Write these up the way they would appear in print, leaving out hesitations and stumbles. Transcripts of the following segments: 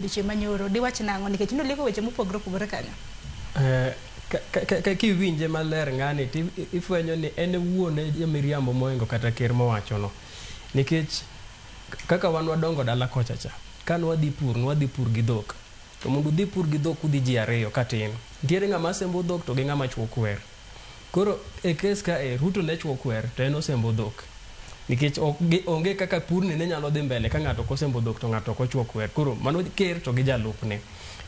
diche manyoro diwach nango nikech noleko weche mopogore opogore kanyo. Ka kiwinje maler ng'ani ifwenyo ni en wuone Miriambo moingo kata ker mowacho no, nikech kaka wan wadongo dala kocha cha kan wadhi pur gi dhok, to mondo udhi pur gi dhok udhi ji ariyo katin, nitiere ng'ama sembo dhok to gi ng'ama chwo kwer. Koro e kes ka Ruto ne chwo kwer to en osembo dhok, nikech onge kaka pur ni ne nyalo dhi mbele ka ng'ato kosembo dhok to ng'ato kochwo kwer. Koro mano ker to gi jalupne.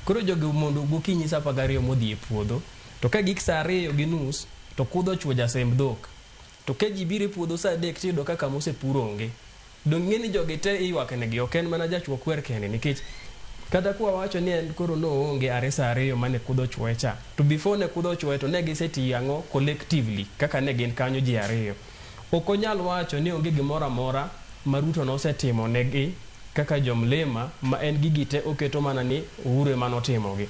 Koro jogi mondo gokinyi sa 12 modhi e puodho, to ka gik sa 2:30 to kudho chwo jasemb dhok, to ka ji biro e puodho sa 3 tiyudo kaka mosepur onge. Dong ng'eni jogi te iywakenegi, ok en mana jachwo kwer kende, nikech kata kwa wacho ni en koro no onge are sa 2 mane kudho chwoe cha, to before ne kudho chwoe to ne giseti ang'o collectively kaka ne gin kanyo ji ariyo. Ok onyal wacho ni onge gimoro amora ma Ruto nosetimo negi kaka jomlema ma en gigi te oketo mana ni Uhuru ema notimogi.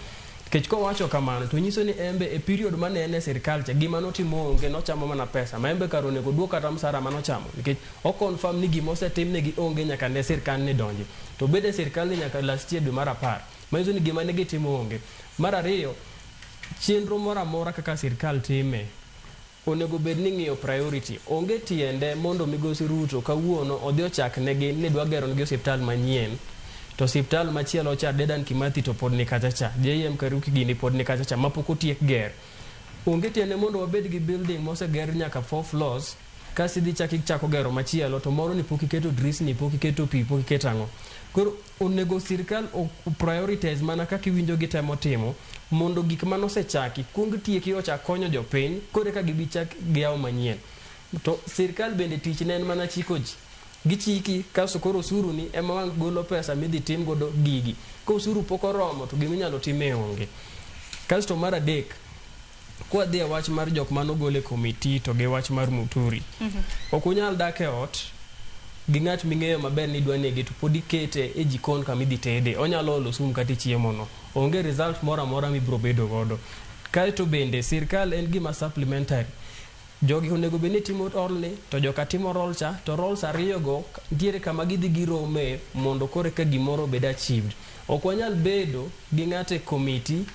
Kech ko wacho kamano to nyiso ni embe e period mane en e sirkal cha gima notimo onge, nochamo mana pesa ma embe karo nego duok kata msara manochamo, nikech o confirm ni gima osetimnegi onge nyaka ne sirkal ni donji, to bede sirkal ni nyaka last year dwe mar 10, ma nyiso ni gima ne gitimo onge. Mar ariyo, chenro moro amora kaka sirkal time onego bed ni ng'iyo priority. Onge tiende mondo migosi Ruto kawuono odhi ochak negi ni dwa gero negi osiptal manyien, to osiptal machielo cha Dedan Kimathi to pod ni kacha cha, JM Karuki gini pod ni kacha cha mapok otiek ger. Onge tiende mondo wabed gi building moseger nyaka 4 floors kasi dhi chako gero machielo to moro ni pok iketo drisni, pok iketo pi, pok iketo ang'o. Koro onego sirkal prioritize mana kaka iwinjo gitemo timo mondo gik manosechaki kung tieki ochak konyo jopiny, kore ka gibi chak giyawo manyien. To sirkal bende tich ne en mana chiko ji. Gichiki kaso koro osuru ni ema wang golo pesa midhi tim godo gigi. Ko osuru pok oromo to giminyalo time onge. Kasto mar adek, kwa dhia wach mar jok manogole komiti to ge wach mar Muturi. Ok unyal dak e ot gi ng'at ming'eyo maber ni dwa negi to pod ikete e jikon kama idhi tede, onyalo olo sum kata chiemo no, onge result moro amora mibiro bedo godo. Kaito bende sirkal en gima supplementary. Jogi onego beni timo orli, to joka timo roll cha, to rolls ariyo go ntiere kama gidhi girome mondo kore ka gimoro bed achieved. Ok wanyal bedo gi ng'ate komiti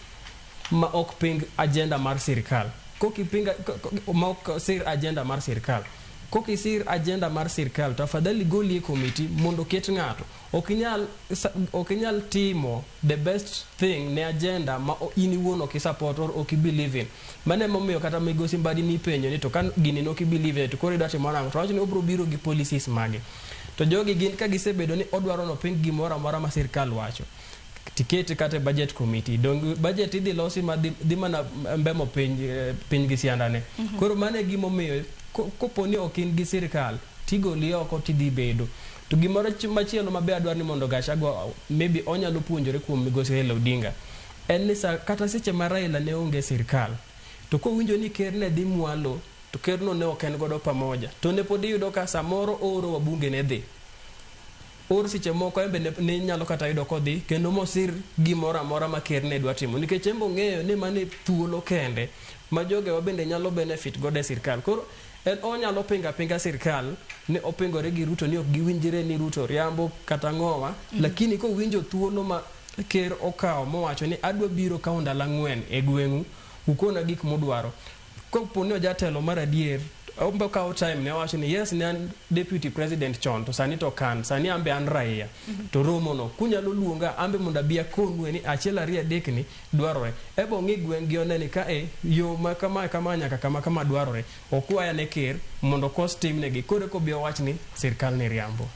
ma ok ping agenda mar sirkal. Kokipinga ma ok sir agenda mar sirkal. Kokisir agenda mar sirkal to afadhali goli e komiti mondo ket ng'ato. Ok inyal timo the best thing ne agenda ma in iwuon ok support or ok believe in. Mane momiyo kata migosi Mbadi ni penjo ni to kan gini no believe in to kore dati mwana to wacho ni obro biro gi policies mage. To jogi gin ka gisebedo ni odwaro no ping gimoro amora ma sirkal wacho, tiketi kate budget committee dong budget idhi losi ma dhi mana mbemo piny gi siandane. Koro mane gimomiyo koponi ok in gi sirkal tigoli oko tidhi bedo. To gimoro machielo mabe adwar ni mondo Gachagua maybe onyalo puonjore kuom migosi Raila Odinga en ni kata seche ma Raila ne onge sirkal to kowinjo ni ker ne dhi mwalo to ker no ne ok en godo pamoja, to ne pod iyudo ka samoro oro wabunge ne dhi or seche moko embe ne nyalo kata yudo kodhi kendo mosir gimoro amora ma ker ne dwa timo, nikech embo ng'eyo ni mane thuolo kende ma joge wabende nyalo benefit gode sirkal. Koro en onyalo pinga sirkal ne opingore gi Ruto ni ok giwinjire ni Ruto riambo kata ng'owa, lakini ko winjo thuolo ma ker okawo mowacho ni adwa biro ka ndalo 4 e gweng'u ukona gik modwaro. Koponi ojatelo mar adier ombe kawo time ne wacho ni yes ne an deputy president chon to sani to kan sani ambe an raia to romo no kunyalo luonga ambe mondo abia konwe ni achiel ariyo adek ni dwarore ebo ng'i gweng' gi oneni ka yo ma kama nyaka kama dwarore okwaya ne ker mondo kos tim negi kore ko bi wach ni sirkal ni riambo.